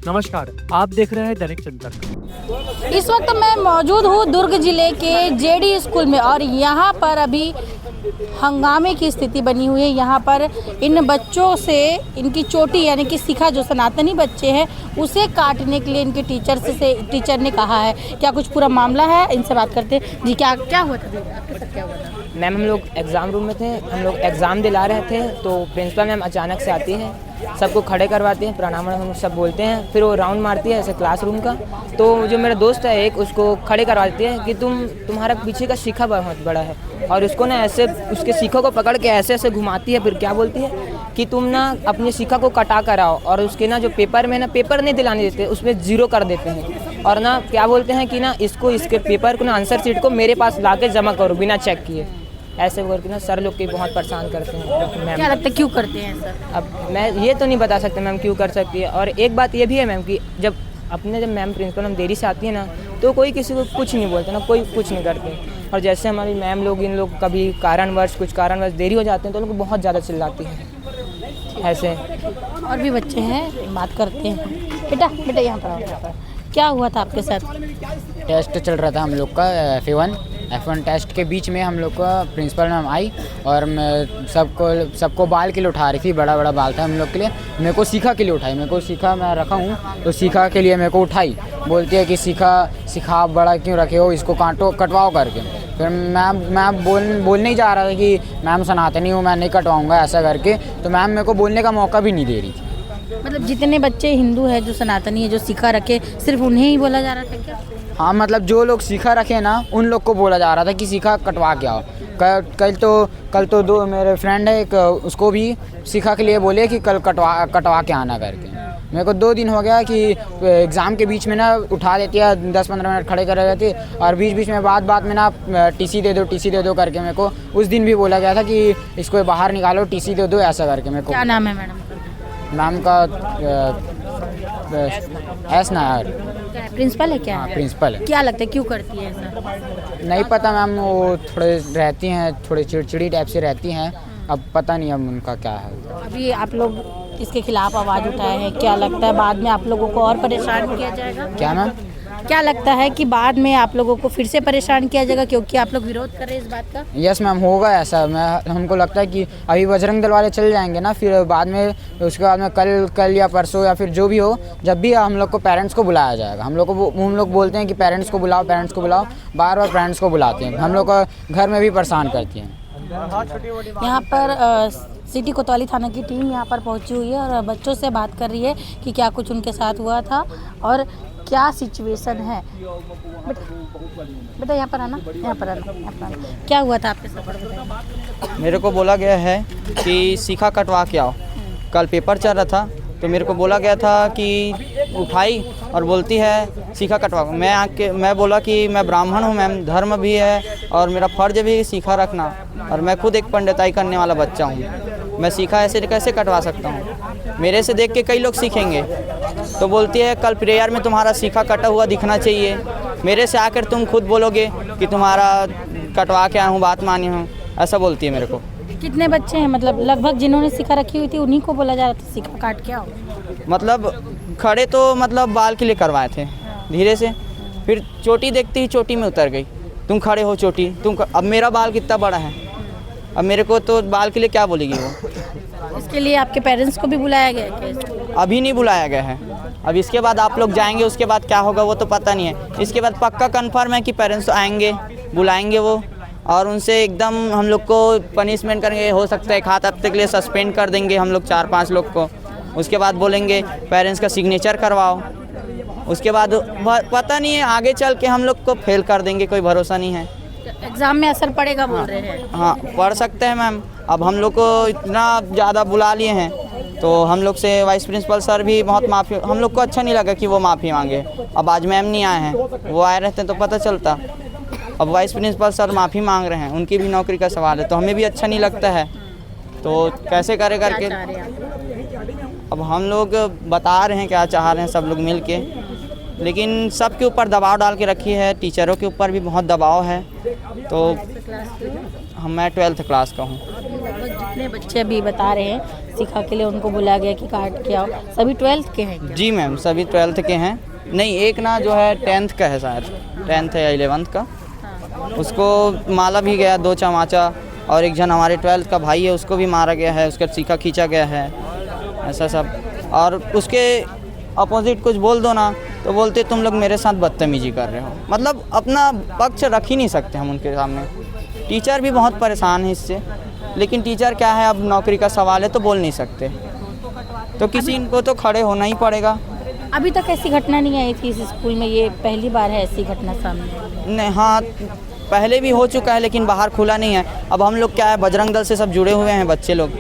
नमस्कार, आप देख रहे हैं दैनिक जनतक। इस वक्त मैं मौजूद हूँ दुर्ग जिले के जेडी स्कूल में और यहाँ पर अभी हंगामे की स्थिति बनी हुई है। यहाँ पर इन बच्चों से इनकी चोटी यानी कि शिखा जो सनातनी बच्चे हैं उसे काटने के लिए इनके टीचर ने कहा है। क्या कुछ पूरा मामला है, इनसे बात करते हैं। जी क्या हुआ था, आपके साथ क्या हुआ था? मैम, हम लोग एग्ज़ाम रूम में थे, हम लोग एग्ज़ाम दिला रहे थे तो प्रिंसिपल मैम अचानक से आती है, सबको खड़े करवाती हैं, प्रणाम हम सब बोलते हैं, फिर वो राउंड मारती है ऐसे क्लासरूम का। तो जो मेरा दोस्त है एक, उसको खड़े करवाती है कि तुम्हारा पीछे का शिखा बहुत बड़ा है, और उसको ना ऐसे उसके शिखा को पकड़ के ऐसे ऐसे घुमाती है। फिर क्या बोलती है कि तुम ना अपने शिखा को कटा कर आओ, और उसके ना जो पेपर में ना पेपर नहीं दिलाने देते, उसमें ज़ीरो कर देते हैं। और ना क्या बोलते हैं कि ना इसके पेपर को ना आंसर शीट को मेरे पास ला के जमा करो बिना चेक किए। ऐसे करके ना सर लोग के बहुत परेशान करते हैं मैम। क्या लगता है क्यों करते हैं सर? अब मैं ये तो नहीं बता सकता मैम क्यों कर सकती है। और एक बात ये भी है मैम कि जब मैम प्रिंसिपल हम देरी से आती है ना, तो कोई किसी को कुछ नहीं बोलता ना, कोई कुछ नहीं करते। और जैसे हमारी मैम लोग इन लोग कभी कुछ कारणवश देरी हो जाते हैं तो लोग बहुत ज़्यादा चिल्लाती हैं ऐसे। और भी बच्चे हैं, बात करते हैं। बेटा यहाँ पर आओ, यहाँ पर। क्या हुआ था आपके साथ? टेस्ट चल रहा था हम लोग का F1 टेस्ट के बीच में हम लोग का प्रिंसिपल मैम आई और मैं सबको बाल के लिए उठा रही थी। बड़ा बड़ा बाल था हम लोग के लिए, मेरे को शिखा के लिए उठाई। मेरे को शिखा मैं रखा हूँ तो शिखा के लिए मेरे को उठाई। बोलती है कि शिखा बड़ा क्यों रखे हो, इसको कटवाओ करके। फिर मैं बोलने ही जा रहा था कि मैम सनातनी हूँ, मैं नहीं कटवाऊँगा ऐसा करके। तो मैम मेरे को बोलने का मौका भी नहीं दे रही थी। मतलब जितने बच्चे हिंदू है जो सनातनी है जो शिखा रखे, सिर्फ उन्हें ही बोला जा रहा था क्या? हाँ, मतलब जो लोग शिखा रखे ना उन लोग को बोला जा रहा था कि शिखा कटवा के आओ। कल तो दो मेरे फ्रेंड है एक, उसको भी शिखा के लिए बोले कि कल कटवा के आना करके। मेरे को 2 दिन हो गया कि एग्ज़ाम के बीच में ना उठा देती है, 10-15 मिनट खड़े कर रहती है, और बीच में बात में ना टीसी दे दो करके मेरे को उस दिन भी बोला गया था कि इसको बाहर निकालो, टीसी दे दो ऐसा करके मेरे को। क्या नाम है मैडम? नाम का एस नायर। प्रिंसिपल है क्या? हाँ, प्रिंसिपल है। क्या लगता है क्यों करती है ऐसा? नहीं पता मैम, वो थोड़े रहती हैं, थोड़े चिड़चिड़ी टाइप से रहती हैं। अब पता नहीं अब उनका क्या है। अभी आप लोग इसके खिलाफ आवाज़ उठाए हैं, क्या लगता है बाद में आप लोगों को और परेशान किया जाएगा? क्या मैम? क्या लगता है कि बाद में आप लोगों को फिर से परेशान किया जाएगा क्योंकि आप लोग विरोध कर रहे हैं इस बात का? यस मैम, होगा ऐसा। हमको लगता है कि अभी बजरंग दल वाले चल जाएंगे ना, फिर बाद में उसके बाद में कल या परसों या फिर जो भी हो, जब भी हम लोग को पेरेंट्स को बुलाया जाएगा। हम लोग बोलते हैं कि पेरेंट्स को बुलाओ, बार पेरेंट्स को बुलाते हैं। हम लोग का घर में भी परेशान करती हैं। यहाँ पर सिटी कोतवाली थाना की टीम यहाँ पर पहुँची हुई है और बच्चों से बात कर रही है कि क्या कुछ उनके साथ हुआ था और क्या सिचुएशन है। बेटा यहाँ पर आना। क्या हुआ था आपके साथ? मेरे को बोला गया है कि शिखा कटवा के आओ। कल पेपर चल रहा था तो मेरे को बोला गया था कि उठाई और बोलती है शिखा कटवा। मैं बोला कि मैं ब्राह्मण हूँ मैम, धर्म भी है और मेरा फ़र्ज भी है शिखा रखना, और मैं खुद एक पंडिताई करने वाला बच्चा हूँ। मैं शिखा ऐसे कैसे कटवा सकता हूँ? मेरे से देख के कई लोग सीखेंगे। तो बोलती है कल प्रेयर में तुम्हारा शिखा कटा हुआ दिखना चाहिए। मेरे से आकर तुम खुद बोलोगे कि तुम्हारा कटवा के आया हूँ, बात मानी हूँ, ऐसा बोलती है मेरे को। कितने बच्चे हैं? मतलब लगभग जिन्होंने शिखा रखी हुई थी उन्हीं को बोला जा रहा था शिखा काट के आओ? मतलब खड़े तो मतलब बाल के लिए करवाए थे धीरे से, फिर चोटी देखती ही चोटी में उतर गई। तुम खड़े हो चोटी, अब मेरा बाल कितना बड़ा है, अब मेरे को तो बाल के लिए क्या बोलेगी वो? इसके लिए आपके पेरेंट्स को भी बुलाया गया है क्या? अभी नहीं बुलाया गया है। अब इसके बाद आप लोग जाएंगे, उसके बाद क्या होगा वो तो पता नहीं है। इसके बाद पक्का कंफर्म है कि पेरेंट्स आएंगे, बुलाएंगे वो, और उनसे एकदम हम लोग को पनिशमेंट करेंगे। हो सकता है 1 हफ्ते के लिए सस्पेंड कर देंगे हम लोग 4-5 लोग को। उसके बाद बोलेंगे पेरेंट्स का सिग्नेचर करवाओ। उसके बाद पता नहीं है, आगे चल के हम लोग को फेल कर देंगे, कोई भरोसा नहीं है। एग्जाम में असर पड़ेगा बोल रहे हैं? हाँ, पढ़ सकते हैं मैम। अब हम लोग को इतना ज़्यादा बुला लिए हैं तो हम लोग से वाइस प्रिंसिपल सर भी बहुत माफ़ी, हम लोग को अच्छा नहीं लगा कि वो माफ़ी मांगे। अब आज मैम नहीं आए हैं, वो आए रहते तो पता चलता। अब वाइस प्रिंसिपल सर माफ़ी मांग रहे हैं, उनकी भी नौकरी का सवाल है, तो हमें भी अच्छा नहीं लगता है। तो कैसे करे करके अब हम लोग बता रहे हैं क्या चाह रहे हैं सब लोग मिल के, लेकिन सबके ऊपर दबाव डाल के रखी है। टीचरों के ऊपर भी बहुत दबाव है। तो मैं 12th क्लास का हूँ। कितने बच्चे अभी बता रहे हैं शिखा के लिए उनको बुलाया गया कि काट के आओ, सभी 12th के हैं क्या? जी मैम, सभी 12th के हैं। नहीं, एक ना जो है 10th का है, शायद 10th या 11th का। उसको माला भी गया 2 चमाचा, और एक जन हमारे 12th का भाई है उसको भी मारा गया है, उसका शिखा खींचा गया है, ऐसा सब। और उसके अपोजिट कुछ बोल दो ना तो बोलते तुम लोग मेरे साथ बदतमीजी कर रहे हो। मतलब अपना पक्ष रख ही नहीं सकते हम उनके सामने। टीचर भी बहुत परेशान है इससे, लेकिन टीचर क्या है, अब नौकरी का सवाल है तो बोल नहीं सकते, तो किसी इनको तो खड़े होना ही पड़ेगा। अभी तक ऐसी घटना नहीं आई थी इस स्कूल में, ये पहली बार है ऐसी घटना सामने? नहीं, हाँ पहले भी हो चुका है लेकिन बाहर खुला नहीं है। अब हम लोग क्या है, बजरंग दल से सब जुड़े हुए हैं बच्चे लोग,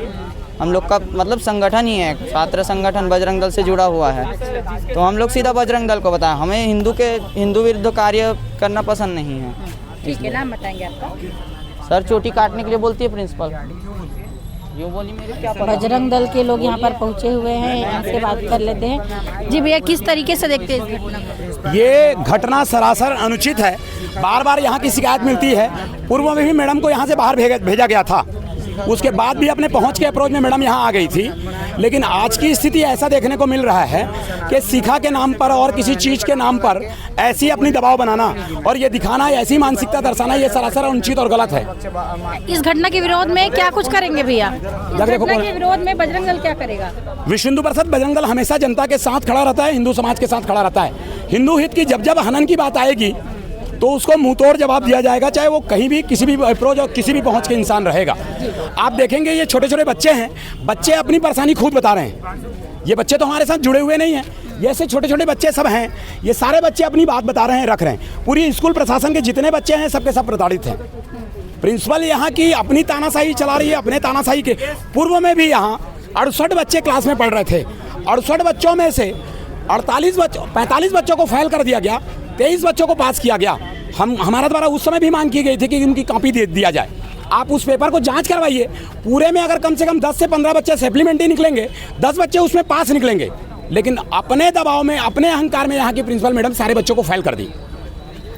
हम लोग का मतलब संगठन ही है, छात्र संगठन बजरंग दल से जुड़ा हुआ है, तो हम लोग सीधा बजरंग दल को बताएं। हमें हिंदू विरुद्ध कार्य करना पसंद नहीं है। ठीक है, नाम बताएंगे आपका? सर चोटी काटने के लिए बोलती है प्रिंसिपल, यूँ बोली मेरे क्या पता। बजरंग दल के लोग यहाँ पर पहुँचे हुए हैं, इनसे बात कर लेते हैं। जी भैया, किस तरीके से देखते हैं इस घटना को? ये घटना सरासर अनुचित है। बार बार यहाँ की शिकायत मिलती है। पूर्व में भी मैडम को यहाँ से बाहर भेजा गया था, उसके बाद भी अपने पहुँच के अप्रोच में मैडम यहाँ आ गई थी। लेकिन आज की स्थिति ऐसा देखने को मिल रहा है कि शिखा के नाम पर और किसी चीज़ के नाम पर ऐसी अपनी दबाव बनाना और ये दिखाना, ऐसी मानसिकता दर्शाना, ये सरासर अनुचित और गलत है। इस घटना के विरोध में क्या कुछ करेंगे भैया? इस घटना के विरोध में बजरंग दल क्या करेगा? विश्व हिंदू परिषद बजरंग दल हमेशा जनता के साथ खड़ा रहता है, हिंदू समाज के साथ खड़ा रहता है। हिंदू हित की जब हनन की बात आएगी तो उसको मुंहतोड़ जवाब दिया जाएगा, चाहे वो कहीं भी किसी भी अप्रोच और किसी भी पहुंच के इंसान रहेगा। आप देखेंगे ये छोटे छोटे बच्चे हैं, बच्चे अपनी परेशानी खुद बता रहे हैं। ये बच्चे तो हमारे साथ जुड़े हुए नहीं हैं, जैसे छोटे छोटे बच्चे सब हैं, ये सारे बच्चे अपनी बात बता रहे हैं, रख रहे हैं। पूरी स्कूल प्रशासन के जितने बच्चे हैं सबके सब प्रताड़ित हैं। प्रिंसिपल यहाँ की अपनी तानाशाही चला रही है, अपने तानाशाही के। पूर्व में भी यहाँ 68 बच्चे क्लास में पढ़ रहे थे, 68 बच्चों में से 45 बच्चों को फेल कर दिया गया, 23 बच्चों को पास किया गया। हमारा द्वारा उस समय भी मांग की गई थी कि उनकी कॉपी दे दिया जाए। आप उस पेपर को जांच करवाइए, पूरे में अगर कम से कम 10 से 15 बच्चे सप्लीमेंट्री निकलेंगे, 10 बच्चे उसमें पास निकलेंगे। लेकिन अपने दबाव में, अपने अहंकार में यहाँ की प्रिंसिपल मैडम सारे बच्चों को फेल कर दी।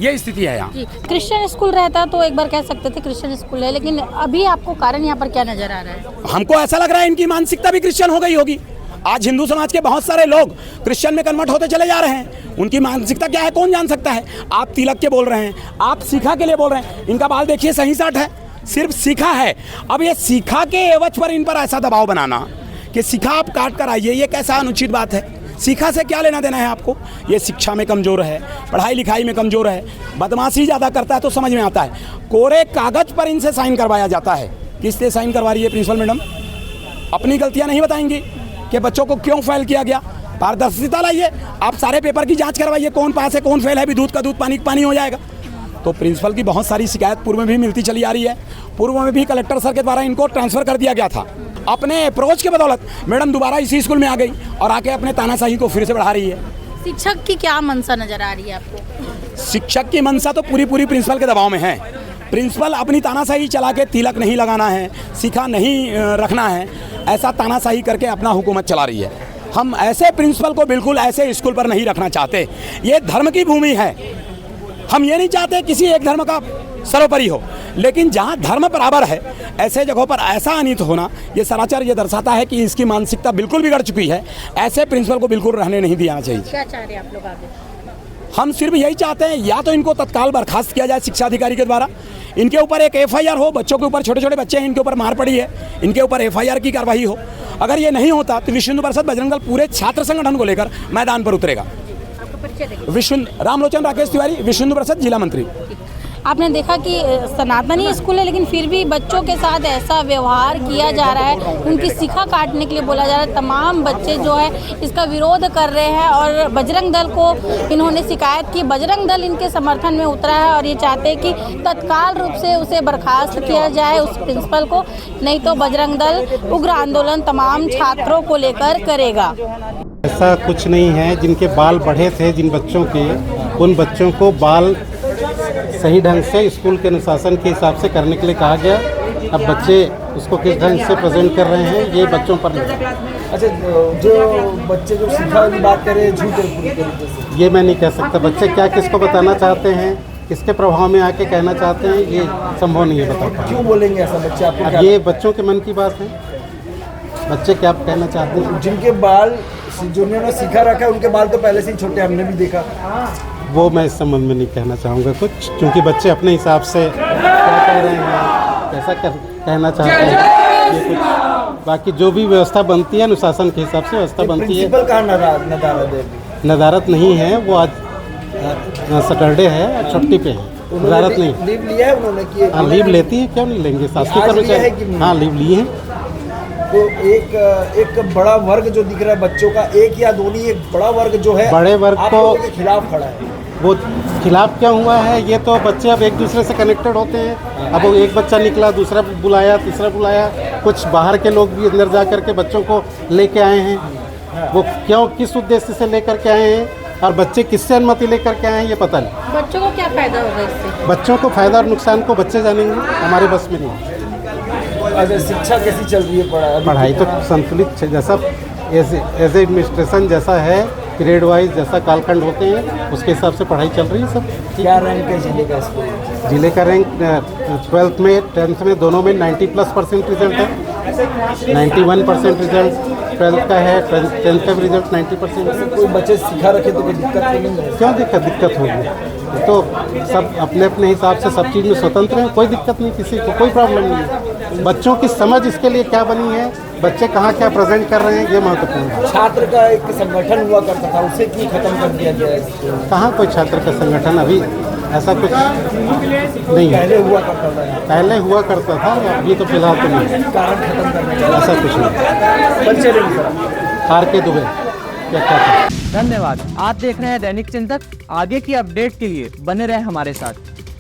ये स्थिति है यहाँ। क्रिश्चियन स्कूल रहता तो एक बार कह सकते थे क्रिश्चियन स्कूल है, लेकिन अभी आपको कारण यहाँ पर क्या नजर आ रहा है? हमको ऐसा लग रहा है इनकी मानसिकता भी क्रिश्चियन हो गई होगी। आज हिंदू समाज के बहुत सारे लोग क्रिश्चियन में कन्वर्ट होते चले जा रहे हैं। उनकी मानसिकता क्या है कौन जान सकता है। आप तिलक के बोल रहे हैं, आप शिखा के लिए बोल रहे हैं, इनका बाल देखिए सही साट है, सिर्फ शिखा है। अब ये शिखा के एवज पर इन पर ऐसा दबाव बनाना कि शिखा आप काट कर आइए, ये कैसा अनुचित बात है। शिखा से क्या लेना देना है आपको? ये शिक्षा में कमज़ोर है, पढ़ाई लिखाई में कमज़ोर है, बदमाशी ज़्यादा करता है तो समझ में आता है। कोरे कागज़ पर इनसे साइन करवाया जाता है। किस से साइन करवा रही है प्रिंसिपल मैडम? अपनी गलतियाँ नहीं बताएंगी कि बच्चों को क्यों फेल किया गया। पारदर्शिता लाइए, आप सारे पेपर की जांच करवाइए, कौन पास है कौन फेल है, भी दूध का दूध पानी का पानी हो जाएगा। तो प्रिंसिपल की बहुत सारी शिकायत पूर्व में भी मिलती चली आ रही है। पूर्व में भी कलेक्टर सर के द्वारा इनको ट्रांसफ़र कर दिया गया था। अपने अप्रोच के बदौलत मैडम दोबारा इसी स्कूल में आ गई और आके अपने तानाशाही को फिर से बढ़ा रही है। शिक्षक की क्या मंशा नजर आ रही है आपको? शिक्षक की मंशा तो पूरी प्रिंसिपल के दबाव में है। प्रिंसिपल अपनी तानाशाही चला के तिलक नहीं लगाना है, शिखा नहीं रखना है, ऐसा तानाशाही करके अपना हुकूमत चला रही है। हम ऐसे प्रिंसिपल को बिल्कुल ऐसे स्कूल पर नहीं रखना चाहते। ये धर्म की भूमि है। हम ये नहीं चाहते किसी एक धर्म का सर्वोपरि हो, लेकिन जहाँ धर्म बराबर है ऐसे जगहों पर ऐसा अनित होना, ये सरासर ये दर्शाता है कि इसकी मानसिकता बिल्कुल बिगड़ चुकी है। ऐसे प्रिंसिपल को बिल्कुल रहने नहीं दिया चाहिए। क्या चाह रहे हैं आप लोग आगे? हम सिर्फ यही चाहते हैं, या तो इनको तत्काल बर्खास्त किया जाए शिक्षा अधिकारी के द्वारा, इनके ऊपर एक FIR हो। बच्चों के ऊपर, छोटे छोटे बच्चे हैं, इनके ऊपर मार पड़ी है, इनके ऊपर FIR की कार्रवाई हो। अगर ये नहीं होता तो विश्व हिंदू परिषद बजरंग दल पूरे छात्र संगठन को लेकर मैदान पर उतरेगा। रामलोचन राकेश तिवारी, विश्व हिंदू परिषद जिला मंत्री। आपने देखा कि सनातनी स्कूल है, लेकिन फिर भी बच्चों के साथ ऐसा व्यवहार किया जा रहा है, उनकी शिखा काटने के लिए बोला जा रहा है। तमाम बच्चे जो है इसका विरोध कर रहे हैं और बजरंग दल को इन्होंने शिकायत की। बजरंग दल इनके समर्थन में उतरा है और ये चाहते हैं कि तत्काल रूप से उसे बर्खास्त किया जाए, उस प्रिंसिपल को, नहीं तो बजरंग दल उग्र आंदोलन तमाम छात्रों को लेकर करेगा। ऐसा कुछ नहीं है। जिनके बाल बढ़े थे, जिन बच्चों के, उन बच्चों को बाल सही ढंग से स्कूल के अनुशासन के हिसाब से करने के लिए कहा गया। अब बच्चे उसको किस ढंग से प्रेजेंट कर रहे हैं ये बच्चों पर नहीं। अच्छा, जो बच्चे जो शिखा की बात कर रहे हैं झूठ है, ये मैं नहीं कह सकता। बच्चे क्या किसको बताना चाहते हैं किसके प्रभाव में आके कहना चाहते हैं ये संभव नहीं है बता पाना। क्यों बोलेंगे ऐसा बच्चे? आपको अब क्या ये बच्चों के मन की बात है, बच्चे क्या कहना चाहते हैं। जिनके बाल जिन्होंने सीखा रखा है उनके बाल तो पहले से ही छोटे, हमने भी देखा। वो मैं इस संबंध में नहीं कहना चाहूँगा कुछ, क्योंकि बच्चे अपने हिसाब से क्या कह रहे हैं, कैसा कहना चाहते हैं ये कुछ। बाकी जो भी व्यवस्था बनती है अनुशासन के हिसाब से व्यवस्था बनती है। प्रिंसिपल कहाँ नदारत है? नदारत नहीं है, वो आज सैटरडे है, छुट्टी पे है, नदारत नहीं। लीव लिया है उन्होंने कि हाँ लीव लेती है, क्यों नहीं लेंगे शासकीय आज लिया है कि कर्मचारी। नहीं? हाँ लीव लिए हैं। तो एक बड़ा वर्ग जो दिख रहा है बच्चों का, एक या दो नहीं, एक बड़ा वर्ग जो है बड़े वर्ग आप को लोगों के खिलाफ खड़ा है। वो खिलाफ क्या हुआ है, ये तो बच्चे अब एक दूसरे से कनेक्टेड होते हैं। अब वो एक बच्चा निकला, दूसरा बुलाया, तीसरा बुलाया, कुछ बाहर के लोग भी अंदर जा कर के बच्चों को लेके आए हैं। वो क्यों, किस उद्देश्य से लेकर के आए हैं और बच्चे किससे अनुमति लेकर के आए हैं ये पता नहीं। बच्चों को क्या फायदा होगा इससे? बच्चों को फायदा और नुकसान को बच्चे जानेंगे, हमारे बस में नहीं। अच्छा, शिक्षा कैसी चल रही है? पढ़ाई तो संतुलित जैसा एज एडमिनिस्ट्रेशन जैसा है, ग्रेड वाइज जैसा कालखंड होते हैं उसके हिसाब से पढ़ाई चल रही है सब। क्या रैंक है जिले का स्कूल? जिले का रैंक 12th में 10th में दोनों में 90+% रिजल्ट है। 91% रिजल्ट 12th का है, 10th का भी रिजल्ट 90% है। कोई बच्चे सिखा रखे तो कोई दिक्कत तो नहीं है? क्यों दिक्कत होगी? तो सब अपने अपने हिसाब से सब चीज़ में स्वतंत्र हैं, कोई दिक्कत नहीं, किसी को कोई प्रॉब्लम नहीं है। बच्चों की समझ इसके लिए क्या बनी है, बच्चे कहाँ क्या प्रेजेंट कर रहे हैं, ये महत्वपूर्ण है। छात्र का एक संगठन हुआ करता था, उसे क्यों खत्म कर दिया गया है? कहाँ कोई छात्र का संगठन, अभी ऐसा कुछ नहीं है। पहले हुआ करता था, पहले हुआ करता था, अभी तो फिलहाल तो नहीं है। कारण खत्म करने का ऐसा कुछ नहीं। बच्चे नहीं सर। हार के दुबे क्या था। धन्यवाद। आप देख रहे हैं दैनिक चिंतक। आगे की अपडेट के लिए बने रहें हमारे साथ।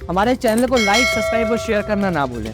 हमारे चैनल को लाइक, सब्सक्राइब और शेयर करना ना भूलें।